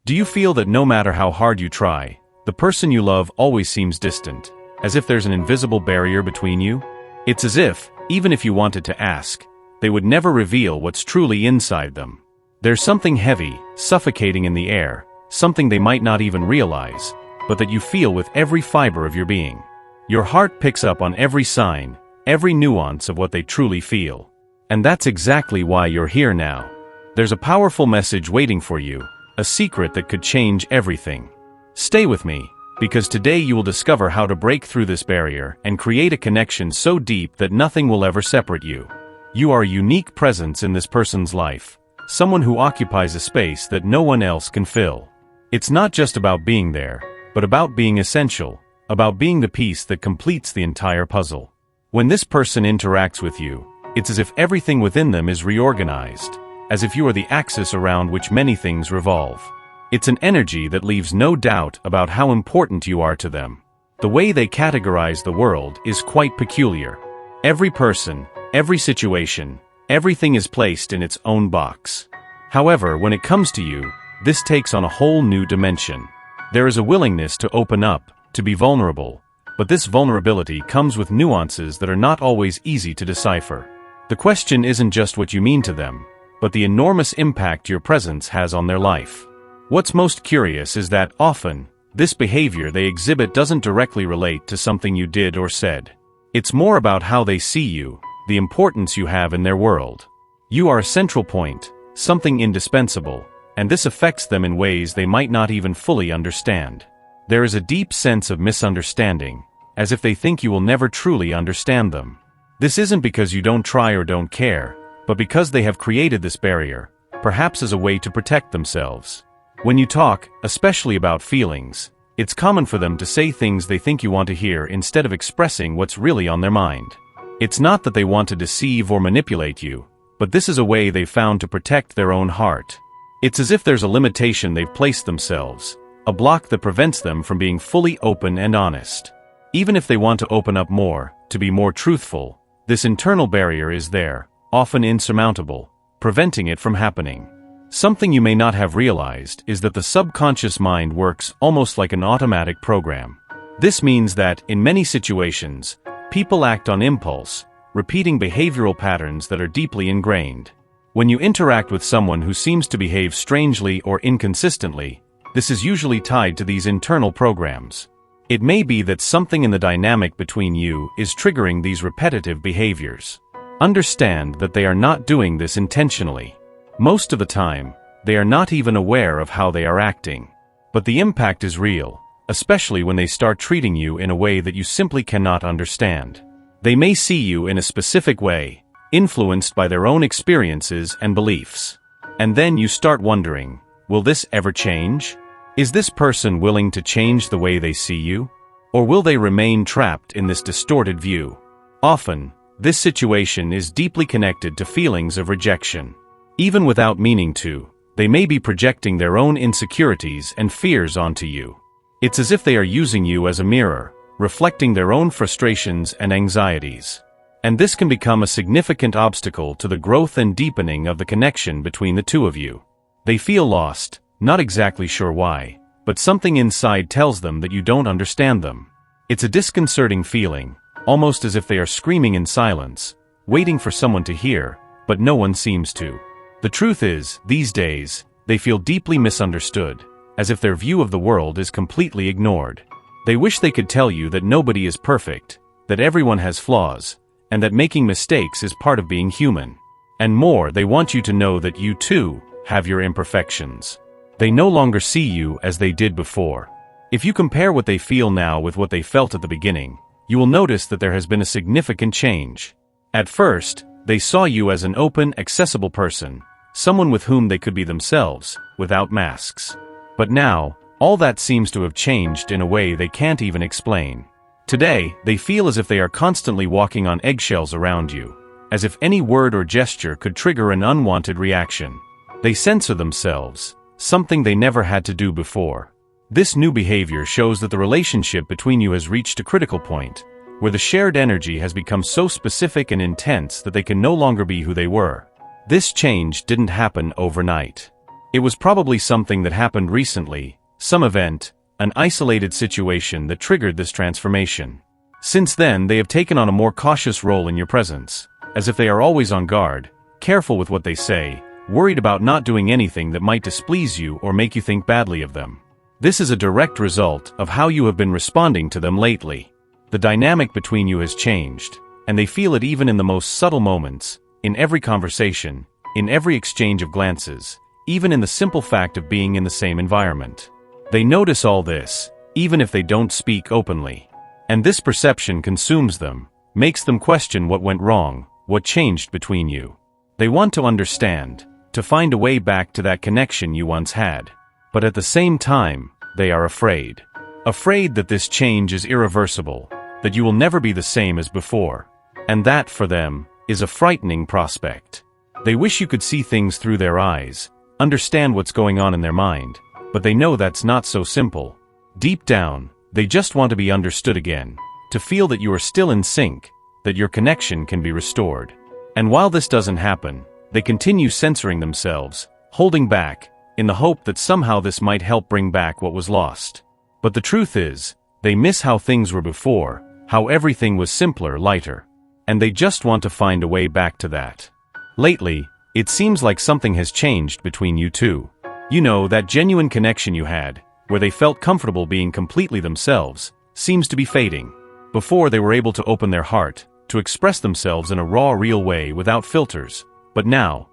Do you feel that no matter how hard you try, the person you love always seems distant, as if there's an invisible barrier between you? It's as if, even if you wanted to ask, they would never reveal what's truly inside them. There's something heavy, suffocating in the air, something they might not even realize, but that you feel with every fiber of your being. Your heart picks up on every sign, every nuance of what they truly feel. And that's exactly why you're here now. There's a powerful message waiting for you, a secret that could change everything. Stay with me, because today you will discover how to break through this barrier and create a connection so deep that nothing will ever separate you. You are a unique presence in this person's life, someone who occupies a space that no one else can fill. It's not just about being there, but about being essential, about being the piece that completes the entire puzzle. When this person interacts with you, it's as if everything within them is reorganized, as if you are the axis around which many things revolve. It's an energy that leaves no doubt about how important you are to them. The way they categorize the world is quite peculiar. Every person, every situation, everything is placed in its own box. However, when it comes to you, this takes on a whole new dimension. There is a willingness to open up, to be vulnerable, but this vulnerability comes with nuances that are not always easy to decipher. The question isn't just what you mean to them, but the enormous impact your presence has on their life. What's most curious is that often, this behavior they exhibit doesn't directly relate to something you did or said. It's more about how they see you, the importance you have in their world. You are a central point, something indispensable, and this affects them in ways they might not even fully understand. There is a deep sense of misunderstanding, as if they think you will never truly understand them. This isn't because you don't try or don't care, but because they have created this barrier, perhaps as a way to protect themselves. When you talk, especially about feelings, it's common for them to say things they think you want to hear instead of expressing what's really on their mind. It's not that they want to deceive or manipulate you, but this is a way they've found to protect their own heart. It's as if there's a limitation they've placed themselves, a block that prevents them from being fully open and honest. Even if they want to open up more, to be more truthful, this internal barrier is there, often insurmountable, preventing it from happening. Something you may not have realized is that the subconscious mind works almost like an automatic program. This means that, in many situations, people act on impulse, repeating behavioral patterns that are deeply ingrained. When you interact with someone who seems to behave strangely or inconsistently, this is usually tied to these internal programs. It may be that something in the dynamic between you is triggering these repetitive behaviors. Understand that they are not doing this intentionally. Most of the time, they are not even aware of how they are acting. But the impact is real, especially when they start treating you in a way that you simply cannot understand. They may see you in a specific way, influenced by their own experiences and beliefs. And then you start wondering, will this ever change? Is this person willing to change the way they see you? Or will they remain trapped in this distorted view? Often, this situation is deeply connected to feelings of rejection. Even without meaning to, they may be projecting their own insecurities and fears onto you. It's as if they are using you as a mirror, reflecting their own frustrations and anxieties. And this can become a significant obstacle to the growth and deepening of the connection between the two of you. They feel lost, not exactly sure why, but something inside tells them that you don't understand them. It's a disconcerting feeling, almost as if they are screaming in silence, waiting for someone to hear, but no one seems to. The truth is, these days, they feel deeply misunderstood, as if their view of the world is completely ignored. They wish they could tell you that nobody is perfect, that everyone has flaws, and that making mistakes is part of being human. And more, they want you to know that you too have your imperfections. They no longer see you as they did before. If you compare what they feel now with what they felt at the beginning, you will notice that there has been a significant change. At first, they saw you as an open, accessible person, someone with whom they could be themselves, without masks. But now, all that seems to have changed in a way they can't even explain. Today, they feel as if they are constantly walking on eggshells around you, as if any word or gesture could trigger an unwanted reaction. They censor themselves, something they never had to do before. This new behavior shows that the relationship between you has reached a critical point, where the shared energy has become so specific and intense that they can no longer be who they were. This change didn't happen overnight. It was probably something that happened recently, some event, an isolated situation that triggered this transformation. Since then, they have taken on a more cautious role in your presence, as if they are always on guard, careful with what they say, worried about not doing anything that might displease you or make you think badly of them. This is a direct result of how you have been responding to them lately. The dynamic between you has changed, and they feel it even in the most subtle moments, in every conversation, in every exchange of glances, even in the simple fact of being in the same environment. They notice all this, even if they don't speak openly. And this perception consumes them, makes them question what went wrong, what changed between you. They want to understand, to find a way back to that connection you once had. But at the same time, they are afraid. Afraid that this change is irreversible, that you will never be the same as before. And that, for them, is a frightening prospect. They wish you could see things through their eyes, understand what's going on in their mind, but they know that's not so simple. Deep down, they just want to be understood again, to feel that you are still in sync, that your connection can be restored. And while this doesn't happen, they continue censoring themselves, holding back, in the hope that somehow this might help bring back what was lost. But the truth is, they miss how things were before, how everything was simpler, lighter. And they just want to find a way back to that. Lately, it seems like something has changed between you two. You know, that genuine connection you had, where they felt comfortable being completely themselves, seems to be fading. Before, they were able to open their heart, to express themselves in a raw, real way without filters. But now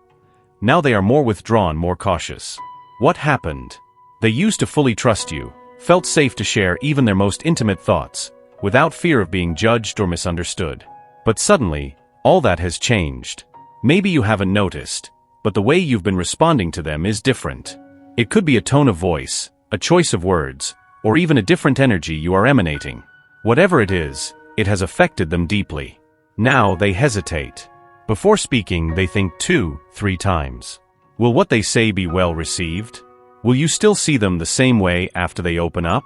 they are more withdrawn, more cautious. What happened? They used to fully trust you, felt safe to share even their most intimate thoughts, without fear of being judged or misunderstood. But suddenly, all that has changed. Maybe you haven't noticed, but the way you've been responding to them is different. It could be a tone of voice, a choice of words, or even a different energy you are emanating. Whatever it is, it has affected them deeply. Now they hesitate. Before speaking, they think 2-3 times. Will what they say be well received? Will you still see them the same way after they open up?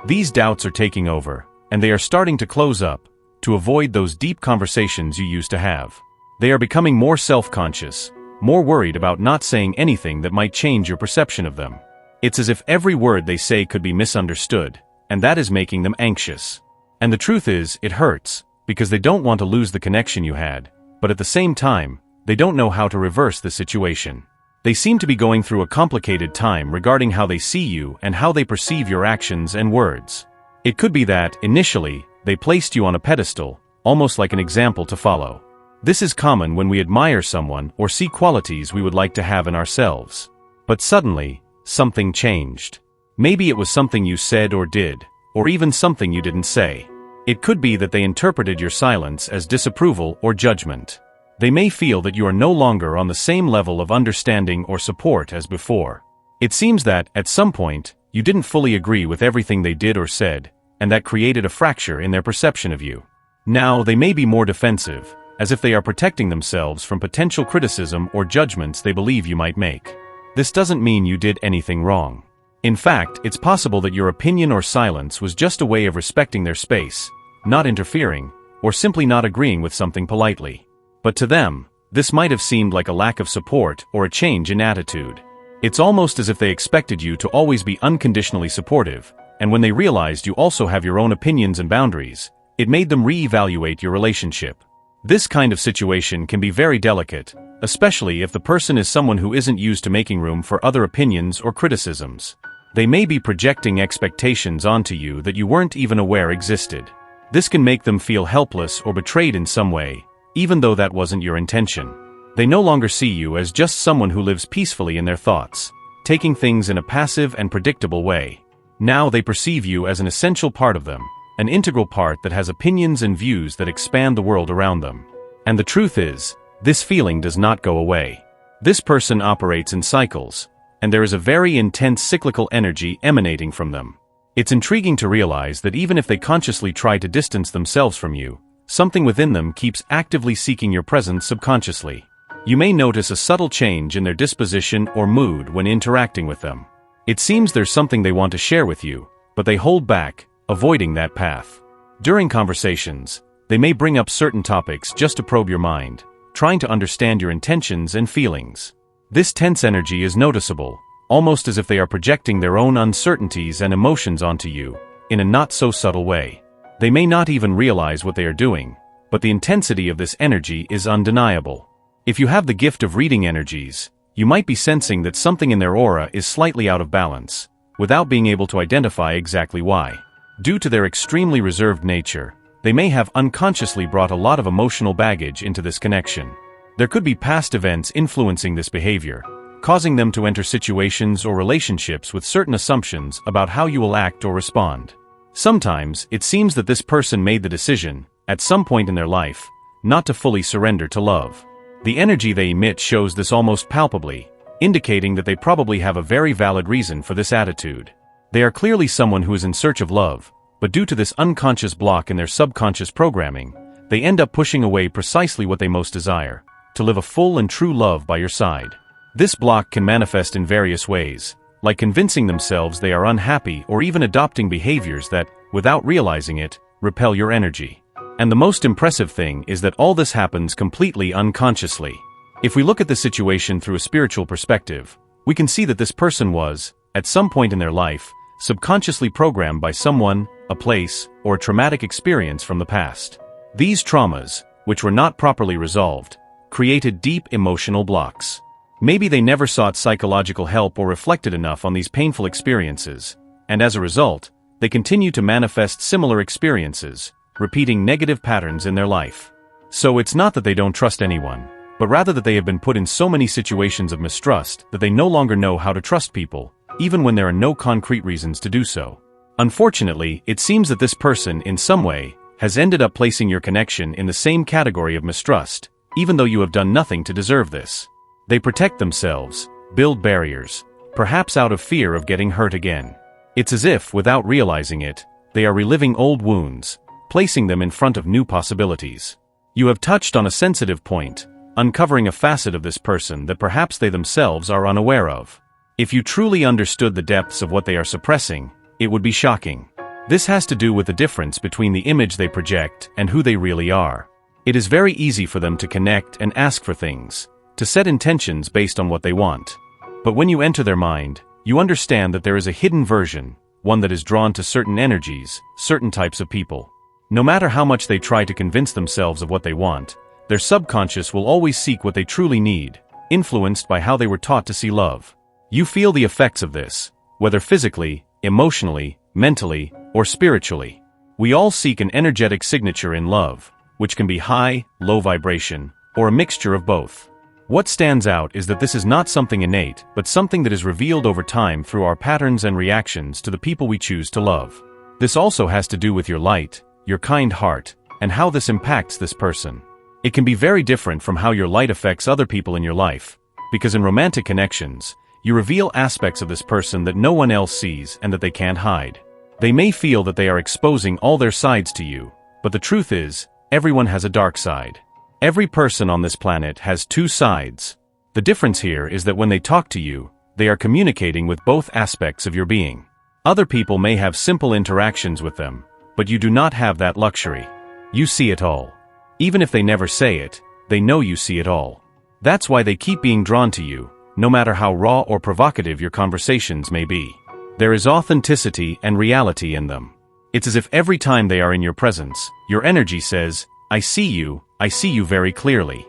These doubts are taking over, and they are starting to close up, to avoid those deep conversations you used to have. They are becoming more self-conscious, more worried about not saying anything that might change your perception of them. It's as if every word they say could be misunderstood, and that is making them anxious. And the truth is, it hurts, because they don't want to lose the connection you had, but at the same time, they don't know how to reverse the situation. They seem to be going through a complicated time regarding how they see you and how they perceive your actions and words. It could be that, initially, they placed you on a pedestal, almost like an example to follow. This is common when we admire someone or see qualities we would like to have in ourselves. But suddenly, something changed. Maybe it was something you said or did, or even something you didn't say. It could be that they interpreted your silence as disapproval or judgment. They may feel that you are no longer on the same level of understanding or support as before. It seems that, at some point, you didn't fully agree with everything they did or said, and that created a fracture in their perception of you. Now they may be more defensive, as if they are protecting themselves from potential criticism or judgments they believe you might make. This doesn't mean you did anything wrong. In fact, it's possible that your opinion or silence was just a way of respecting their space, not interfering, or simply not agreeing with something politely. But to them, this might have seemed like a lack of support or a change in attitude. It's almost as if they expected you to always be unconditionally supportive, and when they realized you also have your own opinions and boundaries, it made them re-evaluate your relationship. This kind of situation can be very delicate, especially if the person is someone who isn't used to making room for other opinions or criticisms. They may be projecting expectations onto you that you weren't even aware existed. This can make them feel helpless or betrayed in some way, even though that wasn't your intention. They no longer see you as just someone who lives peacefully in their thoughts, taking things in a passive and predictable way. Now they perceive you as an essential part of them, an integral part that has opinions and views that expand the world around them. And the truth is, this feeling does not go away. This person operates in cycles, and there is a very intense cyclical energy emanating from them. It's intriguing to realize that even if they consciously try to distance themselves from you, something within them keeps actively seeking your presence subconsciously. You may notice a subtle change in their disposition or mood when interacting with them. It seems there's something they want to share with you, but they hold back, avoiding that path. During conversations, they may bring up certain topics just to probe your mind, trying to understand your intentions and feelings. This tense energy is noticeable, almost as if they are projecting their own uncertainties and emotions onto you, in a not-so-subtle way. They may not even realize what they are doing, but the intensity of this energy is undeniable. If you have the gift of reading energies, you might be sensing that something in their aura is slightly out of balance, without being able to identify exactly why. Due to their extremely reserved nature, they may have unconsciously brought a lot of emotional baggage into this connection. There could be past events influencing this behavior, causing them to enter situations or relationships with certain assumptions about how you will act or respond. Sometimes, it seems that this person made the decision, at some point in their life, not to fully surrender to love. The energy they emit shows this almost palpably, indicating that they probably have a very valid reason for this attitude. They are clearly someone who is in search of love, but due to this unconscious block in their subconscious programming, they end up pushing away precisely what they most desire, to live a full and true love by your side. This block can manifest in various ways, like convincing themselves they are unhappy or even adopting behaviors that, without realizing it, repel your energy. And the most impressive thing is that all this happens completely unconsciously. If we look at the situation through a spiritual perspective, we can see that this person was, at some point in their life, subconsciously programmed by someone, a place, or a traumatic experience from the past. These traumas, which were not properly resolved, created deep emotional blocks. Maybe they never sought psychological help or reflected enough on these painful experiences, and as a result, they continue to manifest similar experiences, repeating negative patterns in their life. So it's not that they don't trust anyone, but rather that they have been put in so many situations of mistrust that they no longer know how to trust people, even when there are no concrete reasons to do so. Unfortunately, it seems that this person, in some way, has ended up placing your connection in the same category of mistrust, even though you have done nothing to deserve this. They protect themselves, build barriers, perhaps out of fear of getting hurt again. It's as if, without realizing it, they are reliving old wounds, placing them in front of new possibilities. You have touched on a sensitive point, uncovering a facet of this person that perhaps they themselves are unaware of. If you truly understood the depths of what they are suppressing, it would be shocking. This has to do with the difference between the image they project and who they really are. It is very easy for them to connect and ask for things, to set intentions based on what they want. But when you enter their mind, you understand that there is a hidden version, one that is drawn to certain energies, certain types of people. No matter how much they try to convince themselves of what they want, their subconscious will always seek what they truly need, influenced by how they were taught to see love. You feel the effects of this, whether physically, emotionally, mentally, or spiritually. We all seek an energetic signature in love, which can be high, low vibration, or a mixture of both. What stands out is that this is not something innate, but something that is revealed over time through our patterns and reactions to the people we choose to love. This also has to do with your light, your kind heart, and how this impacts this person. It can be very different from how your light affects other people in your life, because in romantic connections, you reveal aspects of this person that no one else sees and that they can't hide. They may feel that they are exposing all their sides to you, but the truth is, everyone has a dark side. Every person on this planet has two sides. The difference here is that when they talk to you, they are communicating with both aspects of your being. Other people may have simple interactions with them, but you do not have that luxury. You see it all. Even if they never say it, they know you see it all. That's why they keep being drawn to you, no matter how raw or provocative your conversations may be. There is authenticity and reality in them. It's as if every time they are in your presence, your energy says, I see you very clearly.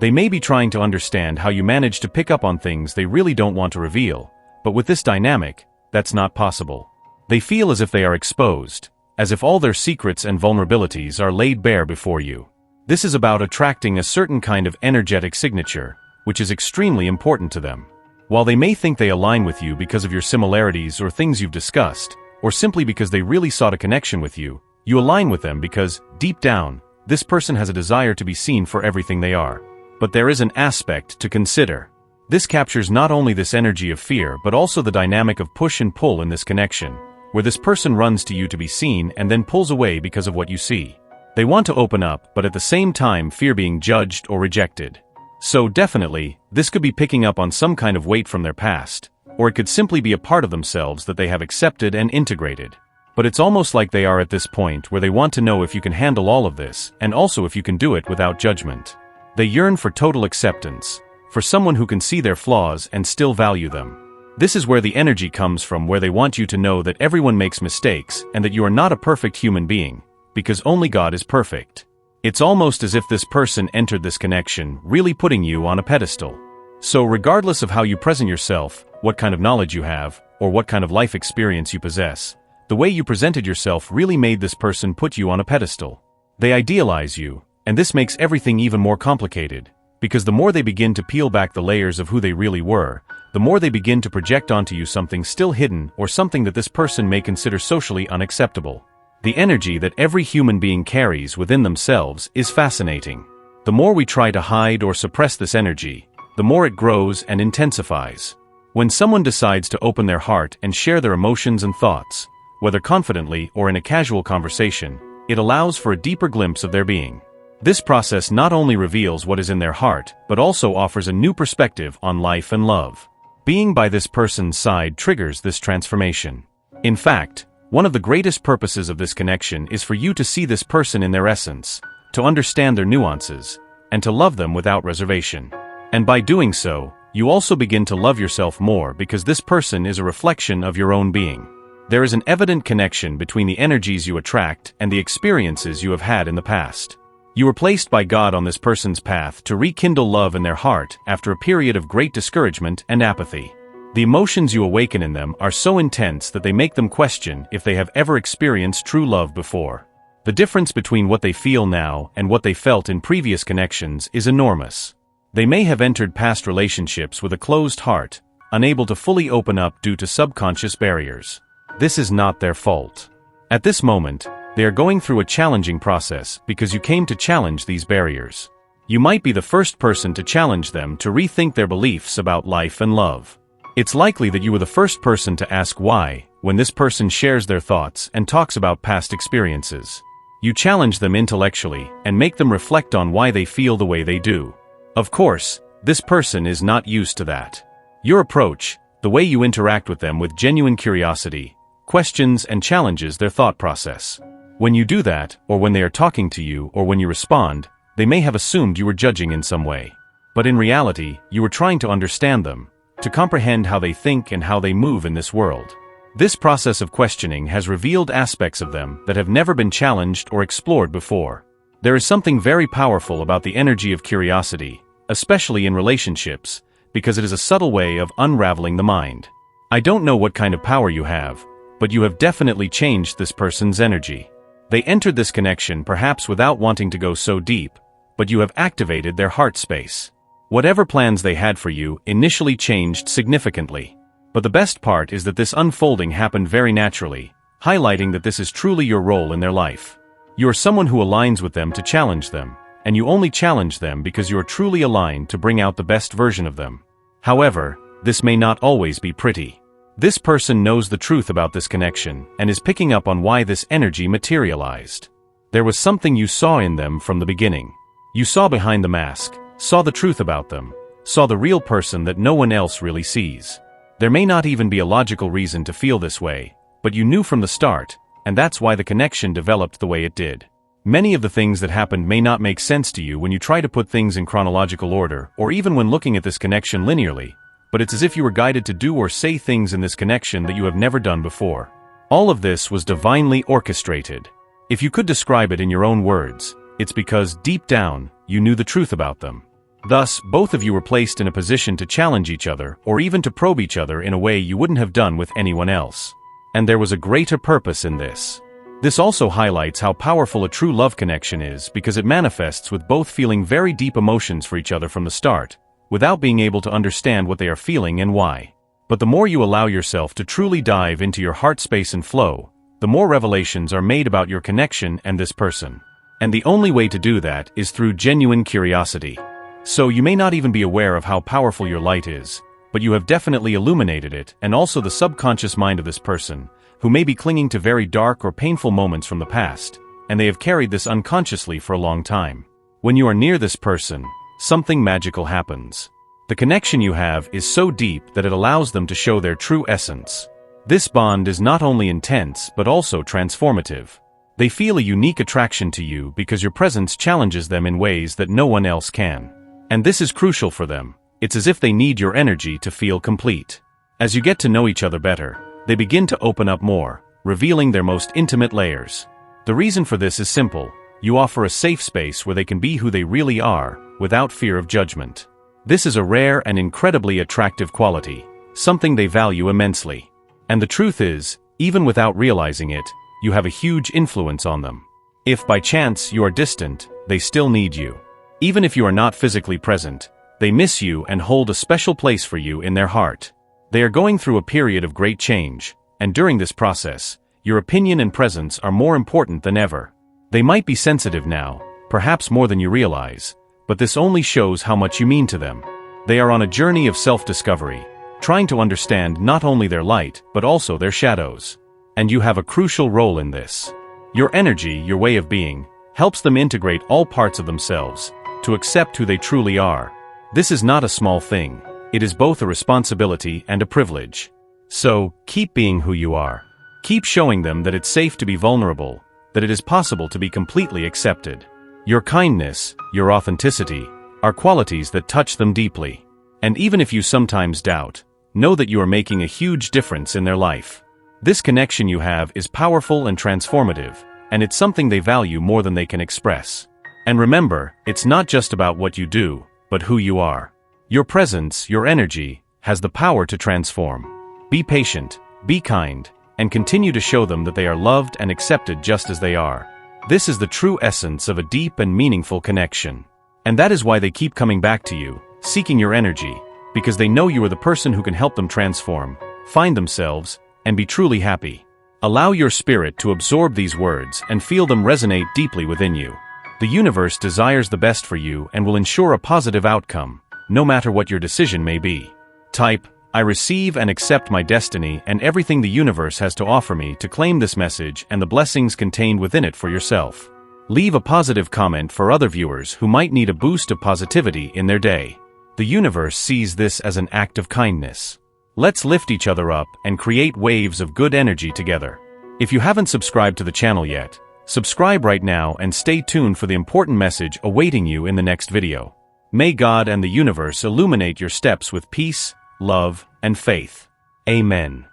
They may be trying to understand how you manage to pick up on things they really don't want to reveal, but with this dynamic, that's not possible. They feel as if they are exposed, as if all their secrets and vulnerabilities are laid bare before you. This is about attracting a certain kind of energetic signature, which is extremely important to them. While they may think they align with you because of your similarities or things you've discussed, or simply because they really sought a connection with you, you align with them because, deep down, this person has a desire to be seen for everything they are. But there is an aspect to consider. This captures not only this energy of fear but also the dynamic of push and pull in this connection, where this person runs to you to be seen and then pulls away because of what you see. They want to open up but at the same time fear being judged or rejected. So definitely, this could be picking up on some kind of weight from their past, or it could simply be a part of themselves that they have accepted and integrated. But it's almost like they are at this point where they want to know if you can handle all of this, and also if you can do it without judgment. They yearn for total acceptance, for someone who can see their flaws and still value them. This is where the energy comes from, where they want you to know that everyone makes mistakes and that you are not a perfect human being, because only God is perfect. It's almost as if this person entered this connection really putting you on a pedestal. So regardless of how you present yourself, what kind of knowledge you have, or what kind of life experience you possess, the way you presented yourself really made this person put you on a pedestal. They idealize you, and this makes everything even more complicated, because the more they begin to peel back the layers of who they really were, the more they begin to project onto you something still hidden or something that this person may consider socially unacceptable. The energy that every human being carries within themselves is fascinating. The more we try to hide or suppress this energy, the more it grows and intensifies. When someone decides to open their heart and share their emotions and thoughts, whether confidently or in a casual conversation, it allows for a deeper glimpse of their being. This process not only reveals what is in their heart, but also offers a new perspective on life and love. Being by this person's side triggers this transformation. In fact, one of the greatest purposes of this connection is for you to see this person in their essence, to understand their nuances, and to love them without reservation. And by doing so, you also begin to love yourself more because this person is a reflection of your own being. There is an evident connection between the energies you attract and the experiences you have had in the past. You were placed by God on this person's path to rekindle love in their heart after a period of great discouragement and apathy. The emotions you awaken in them are so intense that they make them question if they have ever experienced true love before. The difference between what they feel now and what they felt in previous connections is enormous. They may have entered past relationships with a closed heart, unable to fully open up due to subconscious barriers. This is not their fault. At this moment, they are going through a challenging process because you came to challenge these barriers. You might be the first person to challenge them to rethink their beliefs about life and love. It's likely that you were the first person to ask why, when this person shares their thoughts and talks about past experiences. You challenge them intellectually and make them reflect on why they feel the way they do. Of course, this person is not used to that. Your approach, the way you interact with them with genuine curiosity, questions and challenges their thought process. When you do that, or when they are talking to you, or when you respond, they may have assumed you were judging in some way. But in reality, you were trying to understand them, to comprehend how they think and how they move in this world. This process of questioning has revealed aspects of them that have never been challenged or explored before. There is something very powerful about the energy of curiosity, especially in relationships, because it is a subtle way of unraveling the mind. I don't know what kind of power you have, but you have definitely changed this person's energy. They entered this connection perhaps without wanting to go so deep, but you have activated their heart space. Whatever plans they had for you initially changed significantly. But the best part is that this unfolding happened very naturally, highlighting that this is truly your role in their life. You are someone who aligns with them to challenge them, and you only challenge them because you are truly aligned to bring out the best version of them. However, this may not always be pretty. This person knows the truth about this connection and is picking up on why this energy materialized. There was something you saw in them from the beginning. You saw behind the mask, saw the truth about them, saw the real person that no one else really sees. There may not even be a logical reason to feel this way, but you knew from the start, and that's why the connection developed the way it did. Many of the things that happened may not make sense to you when you try to put things in chronological order, or even when looking at this connection linearly, but it's as if you were guided to do or say things in this connection that you have never done before. All of this was divinely orchestrated. If you could describe it in your own words, it's because, deep down, you knew the truth about them. Thus, both of you were placed in a position to challenge each other, or even to probe each other in a way you wouldn't have done with anyone else. And there was a greater purpose in this. This also highlights how powerful a true love connection is because it manifests with both feeling very deep emotions for each other from the start, without being able to understand what they are feeling and why. But the more you allow yourself to truly dive into your heart space and flow, the more revelations are made about your connection and this person. And the only way to do that is through genuine curiosity. So you may not even be aware of how powerful your light is, but you have definitely illuminated it and also the subconscious mind of this person, who may be clinging to very dark or painful moments from the past, and they have carried this unconsciously for a long time. When you are near this person, something magical happens. The connection you have is so deep that it allows them to show their true essence. This bond is not only intense but also transformative. They feel a unique attraction to you because your presence challenges them in ways that no one else can. And this is crucial for them. It's as if they need your energy to feel complete. As you get to know each other better, they begin to open up more, revealing their most intimate layers. The reason for this is simple. You offer a safe space where they can be who they really are, without fear of judgment. This is a rare and incredibly attractive quality, something they value immensely. And the truth is, even without realizing it, you have a huge influence on them. If by chance you are distant, they still need you. Even if you are not physically present, they miss you and hold a special place for you in their heart. They are going through a period of great change, and during this process, your opinion and presence are more important than ever. They might be sensitive now, perhaps more than you realize, but this only shows how much you mean to them. They are on a journey of self-discovery, trying to understand not only their light, but also their shadows. And you have a crucial role in this. Your energy, your way of being, helps them integrate all parts of themselves, to accept who they truly are. This is not a small thing. It is both a responsibility and a privilege. So, keep being who you are. Keep showing them that it's safe to be vulnerable, that it is possible to be completely accepted. Your kindness, your authenticity, are qualities that touch them deeply. And even if you sometimes doubt, know that you are making a huge difference in their life. This connection you have is powerful and transformative, and it's something they value more than they can express. And remember, it's not just about what you do, but who you are. Your presence, your energy, has the power to transform. Be patient, be kind, and continue to show them that they are loved and accepted just as they are. This is the true essence of a deep and meaningful connection. And that is why they keep coming back to you, seeking your energy, because they know you are the person who can help them transform, find themselves, and be truly happy. Allow your spirit to absorb these words and feel them resonate deeply within you. The universe desires the best for you and will ensure a positive outcome, no matter what your decision may be. Type, "I receive and accept my destiny and everything the universe has to offer me" to claim this message and the blessings contained within it for yourself. Leave a positive comment for other viewers who might need a boost of positivity in their day. The universe sees this as an act of kindness. Let's lift each other up and create waves of good energy together. If you haven't subscribed to the channel yet, subscribe right now and stay tuned for the important message awaiting you in the next video. May God and the universe illuminate your steps with peace, love, and faith. Amen.